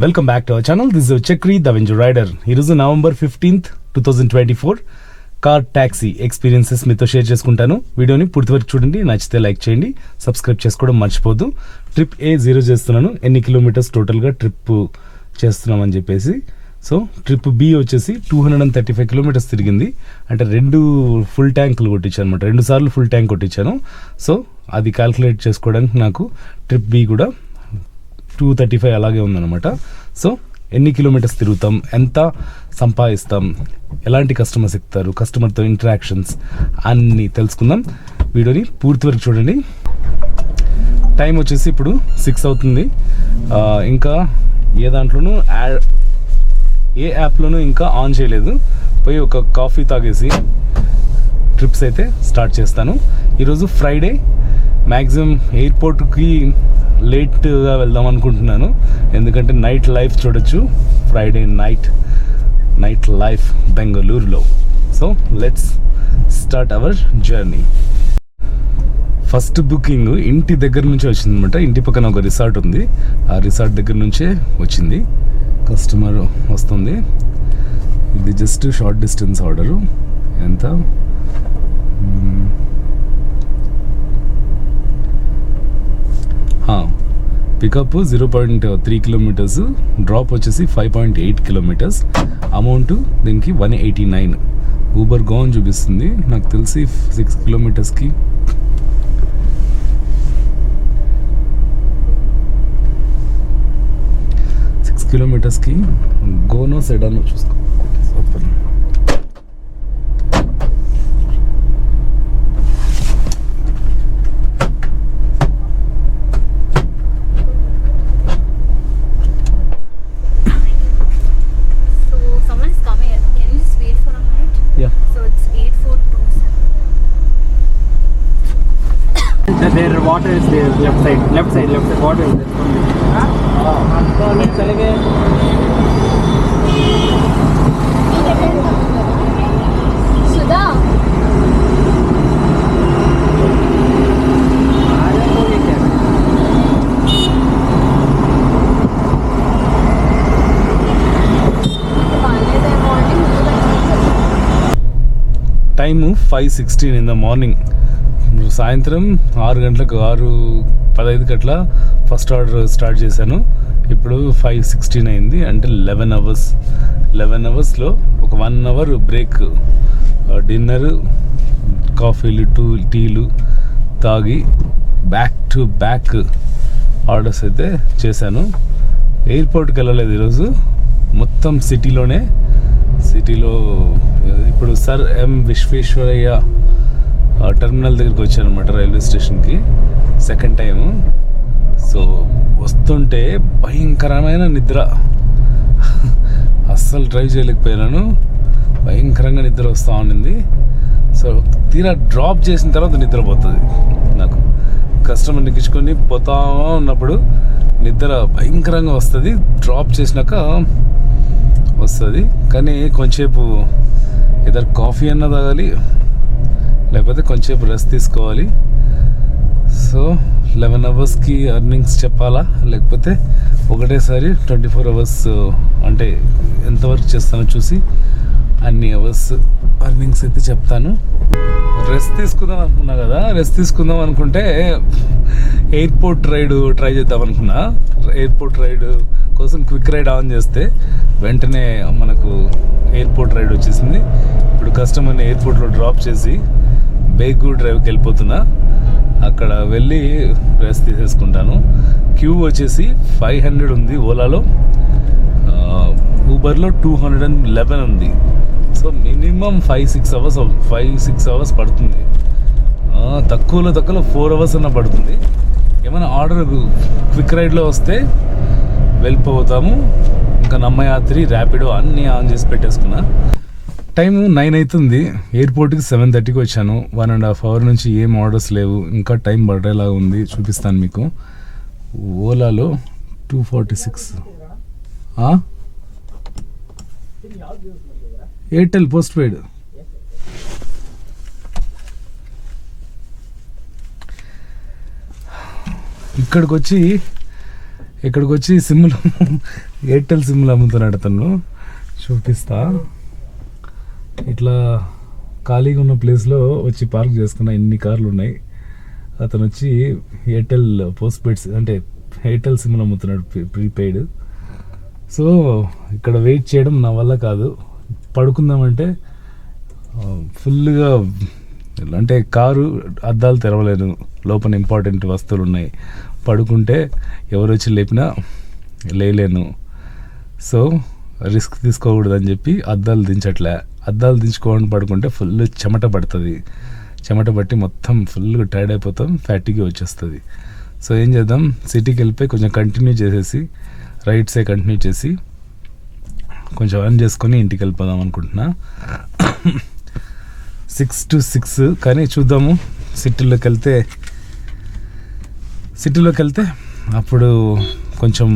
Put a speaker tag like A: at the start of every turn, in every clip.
A: Welcome back to our channel. This is Chakri the venger rider. ఈరోజు November 15th, 2024 car taxi experiences మీతో share చేసుకుంటాను. వీడియోని పూర్తి వరకు చూడండి, నచ్చితే లైక్ చేయండి, సబ్స్క్రైబ్ చేసుకోవడం మర్చిపోద్దు. ట్రిప్ A0 చేస్తున్నాను, ఎన్ని కిలోమీటర్స్ టోటల్గా ట్రిప్ చేస్తున్నామని చెప్పేసి. సో ట్రిప్ B వచ్చేసి 235 కిలోమీటర్స్ తిరిగింది. అంటే 2 ఫుల్ ట్యాంకులు కొట్టించాను అనమాట, 2 సార్లు ఫుల్ ట్యాంక్ కొట్టించాను. సో అది క్యాల్కులేట్ చేసుకోవడానికి నాకు ట్రిప్ B కూడా 235 అలాగే ఉందన్నమాట. సో ఎన్ని కిలోమీటర్స్ తిరుగుతాం, ఎంత సంపాదిస్తాం, ఎలాంటి కస్టమర్స్ ఎక్కుతారు, కస్టమర్తో ఇంటరాక్షన్స్ అన్నీ తెలుసుకుందాం. వీడియోని పూర్తి వరకు చూడండి. టైం వచ్చేసి ఇప్పుడు 6 అవుతుంది. ఇంకా ఏ దాంట్లోనూ ఏ యాప్లోనూ ఇంకా ఆన్ చేయలేదు. పోయి ఒక కాఫీ తాగేసి ట్రిప్స్ అయితే స్టార్ట్ చేస్తాను. ఈరోజు ఫ్రైడే, మ్యాక్సిమం ఎయిర్పోర్ట్కి లేట్గా వెళ్దాం అనుకుంటున్నాను, ఎందుకంటే నైట్ లైఫ్ చూడొచ్చు. ఫ్రైడే నైట్ లైఫ్ బెంగళూరులో. So let's start our journey. First booking ఇంటి దగ్గర నుంచి వచ్చింది అనమాట. ఇంటి పక్కన ఒక రిసార్ట్ ఉంది, ఆ రిసార్ట్ దగ్గర నుంచే వచ్చింది. కస్టమర్ వస్తుంది. ఇది జస్ట్ షార్ట్ డిస్టెన్స్ ఆర్డరు. ఎంత పికప్ 0.3 కిలోమీటర్స్, డ్రాప్ వచ్చేసి 5.8 కిలోమీటర్స్. అమౌంట్ దీనికి 189. ఊబర్ గో అని చూపిస్తుంది. నాకు తెలిసి 6 కిలోమీటర్స్కి గోనో సెడానో చూసుకో.
B: Their water is there, left side, water is there. चले गए.
C: सुधा
A: టైము 5:16 in the morning. సాయంత్రం 6:15 అట్లా ఫస్ట్ ఆర్డర్ స్టార్ట్ చేశాను. ఇప్పుడు 5:16 అయింది, అంటే 11 అవర్స్లో ఒక 1 అవర్ బ్రేక్, డిన్నర్, కాఫీలు, టీలు తాగి బ్యాక్ టు బ్యాక్ ఆర్డర్స్ అయితే చేశాను. ఎయిర్పోర్ట్కి వెళ్ళలేదు ఈరోజు, మొత్తం సిటీలో ఇప్పుడు సర్ ఎం విశ్వేశ్వరయ్య టెర్మినల్ దగ్గరికి వచ్చాను అనమాట, రైల్వే స్టేషన్కి. Second time. సో వస్తుంటే భయంకరమైన నిద్ర, అస్సలు డ్రైవ్ చేయలేకపోయాను, భయంకరంగా నిద్ర వస్తూ ఉండింది. సో తీరా డ్రాప్ చేసిన తర్వాత నిద్రపోతుంది నాకు. కస్టమర్ ఎక్కించుకొని పోతా ఉన్నప్పుడు నిద్ర భయంకరంగా వస్తుంది, డ్రాప్ చేసినాక వస్తుంది. కానీ కొంచెంసేపు ఏదో కాఫీ అన్న తాగాలి, లేకపోతే కొంచెంసేపు రెస్ట్ తీసుకోవాలి. సో 11 అవర్స్కి ఎర్నింగ్స్ చెప్పాలా, లేకపోతే ఒకటేసారి 24 అవర్స్ అంటే ఎంతవరకు చేస్తానో చూసి అన్ని అవర్స్ ఎర్నింగ్స్ అయితే చెప్తాను. రెస్ట్ తీసుకుందాం అనుకుంటే ఎయిర్పోర్ట్ రైడ్ ట్రై చేద్దాం అనుకున్నా. ఎయిర్పోర్ట్ రైడ్ కోసం క్విక్ రైడ్ ఆన్ చేస్తే వెంటనే మనకు ఎయిర్పోర్ట్ రైడ్ వచ్చేసింది. ఇప్పుడు కస్టమర్ని ఎయిర్పోర్ట్లో డ్రాప్ చేసి బేగు డ్రైవ్కి వెళ్ళిపోతున్నా. అక్కడ వెళ్ళి రెస్ట్ తీసేసుకుంటాను. క్యూ వచ్చేసి 500 ఉంది ఓలాలో, ఊబర్లో 211 ఉంది. సో మినిమం 5-6 అవర్స్ పడుతుంది. తక్కువలో 4 అవర్స్ అన్న పడుతుంది. ఏమైనా ఆర్డర్ క్విక్ రైడ్లో వస్తే వెళ్ళిపోతాము. ఇంకా నమ్మయాత్రి, ర్యాపిడో అన్నీ ఆన్ చేసి పెట్టేసుకున్నా. టైం 9 అవుతుంది. ఎయిర్పోర్ట్కి 7:30కి వచ్చాను. 1.5 అవర్ నుంచి ఏం ఆర్డర్స్ లేవు, ఇంకా టైం పడేలా ఉంది. చూపిస్తాను మీకు. ఓలాలో 246, ఎయిర్టెల్ పోస్ట్ పెయిడ్. ఇక్కడికి వచ్చి సిమ్లో ఎయిర్టెల్ సిమ్లు అమ్ముతున్నాడు అతను. చూపిస్తా. ఇట్లా ఖాళీగా ఉన్న ప్లేస్లో వచ్చి పార్క్ చేసుకున్న ఎన్ని కార్లు ఉన్నాయి. అతను వచ్చి ఎయిర్టెల్ పోస్ట్ పెయిడ్స్ అంటే ఎయిర్టెల్ సిమ్లు అమ్ముతున్నాడు ప్రీపెయిడ్. సో ఇక్కడ వెయిట్ చేయడం నా వల్ల కాదు. పడుకుందామంటే ఫుల్గా అంటే కారు అద్దాలు తెరవలేను, లోపల ఇంపార్టెంట్ వస్తువులు ఉన్నాయి. పడుకుంటే ఎవరు వచ్చి లేపినా లేలేను. సో రిస్క్ తీసుకోకూడదని చెప్పి అద్దాలు దించట్లే. అద్దాలు దించుకోవడం పడుకుంటే ఫుల్ చెమట పడుతుంది. చెమట పట్టి మొత్తం ఫుల్గా టైర్డ్ అయిపోతాం, ఫ్యాటీగా వచ్చేస్తుంది. సో ఏం చేద్దాం, సిటీకి వెళ్ళిపోయి కొంచెం కంటిన్యూ చేసేసి రైట్సే కంటిన్యూ చేసి కొంచెం ఆన్ చేసుకొని ఇంటికి వెళ్ళిపోదాం అనుకుంటున్నా. 6 to 6 కానీ చూద్దాము. సిటీలోకి వెళ్తే అప్పుడు కొంచెం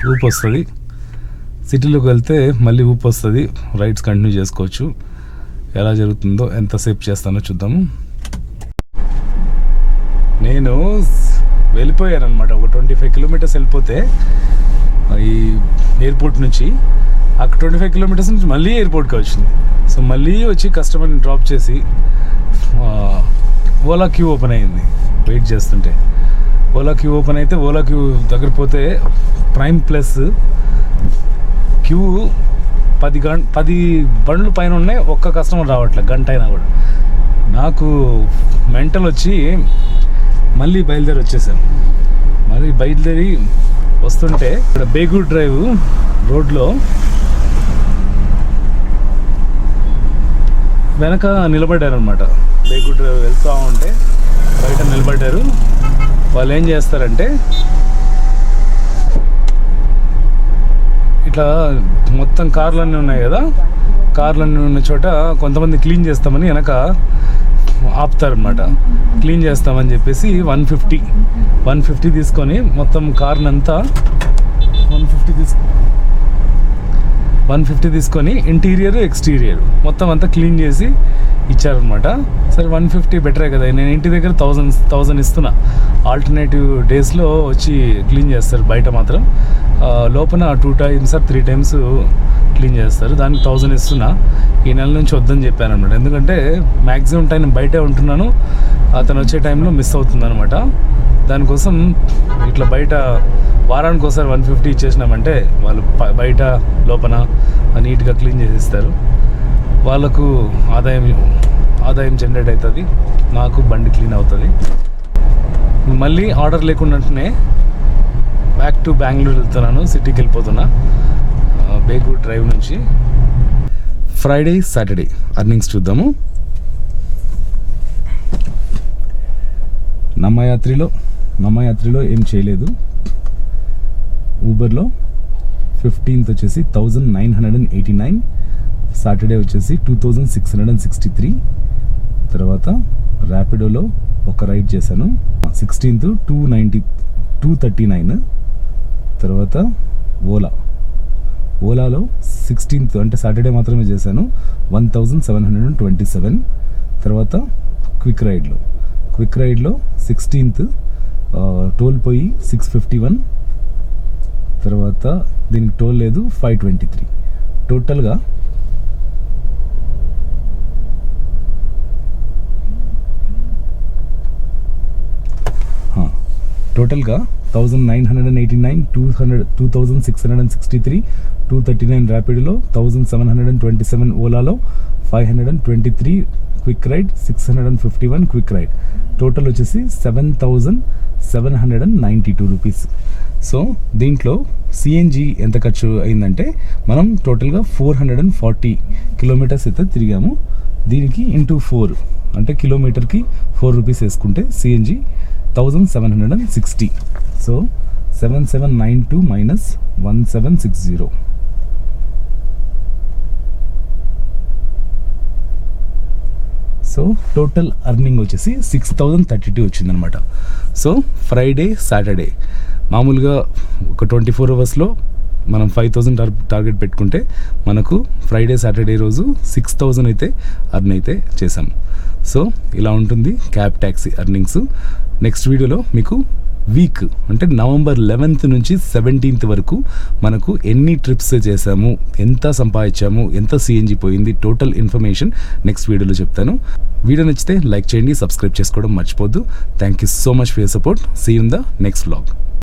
A: ఊపు వస్తుంది. సిటీలోకి వెళ్తే మళ్ళీ ఊపు వస్తుంది, రైడ్స్ కంటిన్యూ చేసుకోవచ్చు. ఎలా జరుగుతుందో ఎంతసేపు చేస్తానో చూద్దాము. నేను వెళ్ళిపోయాను అనమాట. ఒక 25 కిలోమీటర్స్ వెళ్ళిపోతే ఈ ఎయిర్పోర్ట్ నుంచి, అక్కడ 25 కిలోమీటర్స్ నుంచి మళ్ళీ ఎయిర్పోర్ట్కి వచ్చింది. సో మళ్ళీ వచ్చి కస్టమర్ని డ్రాప్ చేసి ఓలా క్యూ ఓపెన్ అయ్యింది. వెయిట్ చేస్తుంటే ఓలా క్యూ ఓపెన్ అయితే ఓలా క్యూ దగ్గర పోతే ప్రైమ్ ప్లస్ క్యూ 10 బండ్లు పైన ఉన్నాయి, ఒక్క కస్టమర్ రావట్లేదు గంట అయినా కూడా. నాకు మెంటల్ వచ్చి మళ్ళీ బయలుదేరి వచ్చేసాను. మళ్ళీ బయలుదేరి వస్తుంటే ఇక్కడ బేగూర్ డ్రైవ్ రోడ్లో వెనక నిలబడ్డారనమాట. బేగూర్ డ్రైవ్ వెళ్తూ ఉంటే బయట నిలబడ్డారు. వాళ్ళు ఏం చేస్తారంటే ఇట్లా మొత్తం కార్లన్నీ ఉన్నాయి కదా, కార్లన్నీ ఉన్న చోట కొంతమంది క్లీన్ చేస్తామని వెనక ఆపుతారనమాట. క్లీన్ చేస్తామని చెప్పేసి 150 తీసుకొని మొత్తం కార్నంతా 150 తీసుకొని ఇంటీరియర్ ఎక్స్టీరియర్ మొత్తం అంతా క్లీన్ చేసి ఇచ్చారనమాట. సరే 150 బెటరే కదా, నేను ఇంటి దగ్గర 1000 ఇస్తున్నా. ఆల్టర్నేటివ్ డేస్లో వచ్చి క్లీన్ చేస్తారు, బయట మాత్రం లోపల 2 times or 3 times క్లీన్ చేస్తారు. దానికి 1000 ఇస్తున్నా. ఈ నెల నుంచి వద్దని చెప్పాను అనమాట. ఎందుకంటే మ్యాక్సిమం టైం నేను బయటే ఉంటున్నాను, అతను వచ్చే టైంలో మిస్ అవుతుంది అనమాట. దానికోసం ఇట్లా బయట వారానికి ఒకసారి 150 ఇచ్చేసినామంటే వాళ్ళు బయట లోపల నీట్గా క్లీన్ చేసిస్తారు. వాళ్ళకు ఆదాయం జనరేట్ అవుతుంది, నాకు బండి క్లీన్ అవుతుంది. మళ్ళీ ఆర్డర్ లేకుండానే బ్యాక్ టు బెంగళూరు వెళ్తున్నాను. సిటీకి వెళ్ళిపోతున్నా బేగూర్ డ్రైవ్ నుంచి. ఫ్రైడే సాటర్డే అర్నింగ్స్ చూద్దాము. నమ్మయాత్రిలో ఏం చేయలేదు. ఊబర్లో 15th వచ్చేసి 1989, సాటర్డే వచ్చేసి 2663. తర్వాత ర్యాపిడోలో ఒక రైడ్ చేశాను 16th 239. తర్వాత ఓలాలో 16th అంటే సాటర్డే మాత్రమే చేశాను 1727. తర్వాత క్విక్ రైడ్లో 16th టోల్ పోయి 651. తర్వాత దీనికి టోల్ లేదు 523. టోటల్గా టోటల్గా 1989, 2663, 239 ర్యాపిడ్లో, 1727 ఓలాలో, 523 quick ride, 651 quick ride. Total వచ్చేసి 7792 రూపీస్. సో దీంట్లో సిఎన్జి ఎంత ఖర్చు అయిందంటే మనం టోటల్గా 440 కిలోమీటర్స్ అయితే తిరిగాము. దీనికి ఇంటూ 4 అంటే కిలోమీటర్కి 4 రూపీస్ వేసుకుంటే CNG 1760. So 7792 minus 1760. So total earning వచ్చేసి 6032 వచ్చిందనమాట. సో ఫ్రైడే సాటర్డే మామూలుగా ఒక 24 అవర్స్లో మనం 5000 టార్గెట్ పెట్టుకుంటే మనకు ఫ్రైడే సాటర్డే రోజు 6000 అయితే అర్న్ అయితే చేసాం. సో ఇలా ఉంటుంది క్యాబ్ ట్యాక్సీ అర్నింగ్స్. నెక్స్ట్ వీడియోలో మీకు వీక్ అంటే నవంబర్ 11th నుంచి 17th వరకు మనకు ఎన్ని ట్రిప్స్ చేసాము, ఎంత సంపాదించాము, ఎంత సిఎన్జి పోయింది, టోటల్ ఇన్ఫర్మేషన్ నెక్స్ట్ వీడియోలో చెప్తాను. వీడియో నచ్చితే లైక్ చేయండి, సబ్స్క్రైబ్ చేసుకోవడం మర్చిపోద్దు. Thank you so much for your support. See you in the next vlog.